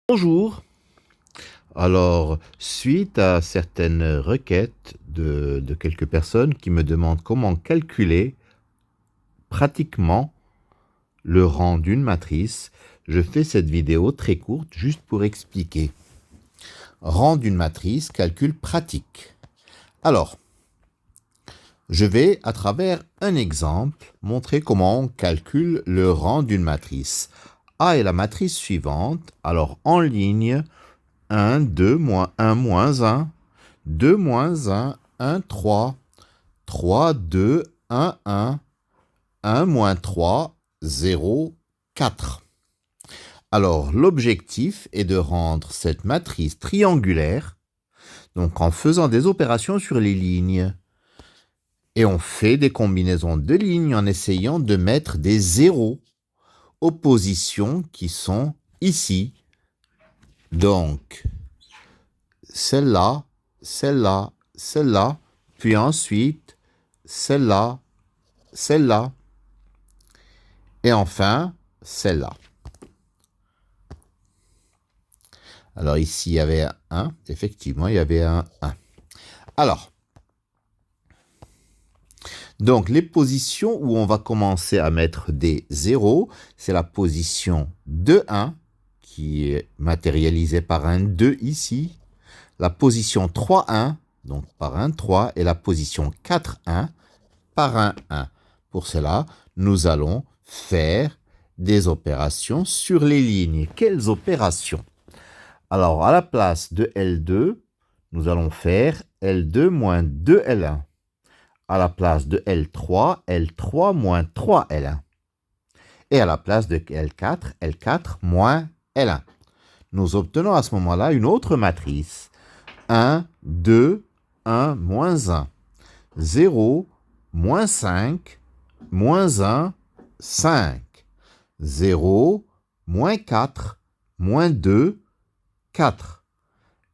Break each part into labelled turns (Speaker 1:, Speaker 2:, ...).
Speaker 1: Bonjour. Alors, suite à certaines requêtes de quelques personnes qui me demandent comment calculer pratiquement le rang d'une matrice, je fais cette vidéo très courte juste pour expliquer. Rang d'une matrice, calcul pratique. Alors, je vais, à travers un exemple, montrer comment on calcule le rang d'une matrice. A est la matrice suivante, alors en ligne, 1, 2, moins 1, moins 1, 2, moins 1, 1, 3, 3, 2, 1, 1, 1, moins 3, 0, 4. Alors, l'objectif est de rendre cette matrice triangulaire, donc en faisant des opérations sur les lignes. Et on fait des combinaisons de lignes en essayant de mettre des zéros aux positions qui sont ici. Donc, celle-là, celle-là, celle-là, puis ensuite celle-là, celle-là, et enfin celle-là. Alors ici, il y avait un 1, effectivement, il y avait un 1. Alors, donc les positions où on va commencer à mettre des zéros, c'est la position 2, 1, qui est matérialisée par un 2 ici, la position 3, 1, donc par un 3, et la position 4, 1, par un 1. Pour cela, nous allons faire des opérations sur les lignes. Quelles opérations? Alors, à la place de L2, nous allons faire L2 moins 2L1. À la place de L3, L3 moins 3L1. Et à la place de L4, L4 moins L1. Nous obtenons à ce moment-là une autre matrice. 1, 2, 1, moins 1. 0, moins 5, moins 1, 5. 0, moins 4, moins 2, 4.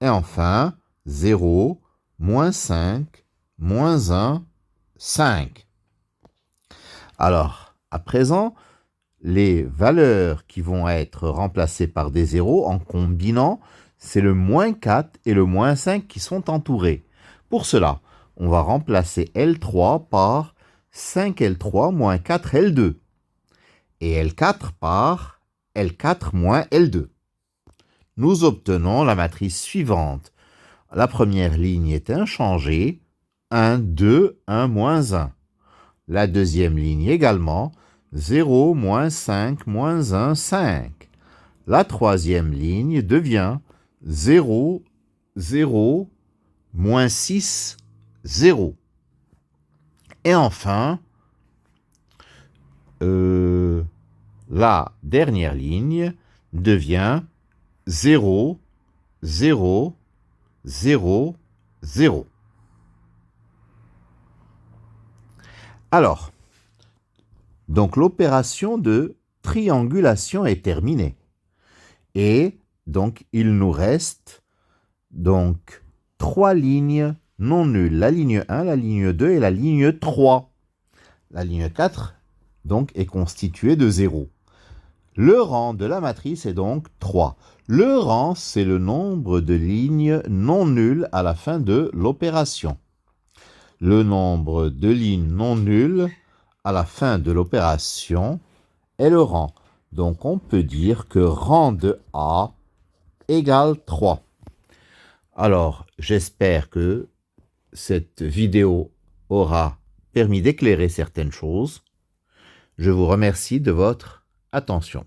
Speaker 1: Et enfin, 0, moins 5, moins 1, 5. Alors, à présent, les valeurs qui vont être remplacées par des zéros en combinant, c'est le moins 4 et le moins 5 qui sont entourés. Pour cela, on va remplacer L3 par 5L3 moins 4L2 et L4 par L4 moins L2. Nous obtenons la matrice suivante. La première ligne est inchangée, 1, 2, 1, moins 1. La deuxième ligne également, 0, moins 5, moins 1, 5. La troisième ligne devient 0, 0, moins 6, 0. Et enfin, la dernière ligne devient 0, 0, 0, 0. Alors, donc l'opération de triangulation est terminée. Et donc, il nous reste donc 3 lignes non nulles. La ligne 1, la ligne 2 et la ligne 3. La ligne 4, donc, est constituée de 0. Le rang de la matrice est donc 3. Le rang, c'est le nombre de lignes non nulles à la fin de l'opération. Le nombre de lignes non nulles à la fin de l'opération est le rang. Donc, on peut dire que rang de A égale 3. Alors, j'espère que cette vidéo aura permis d'éclairer certaines choses. Je vous remercie de votre attention.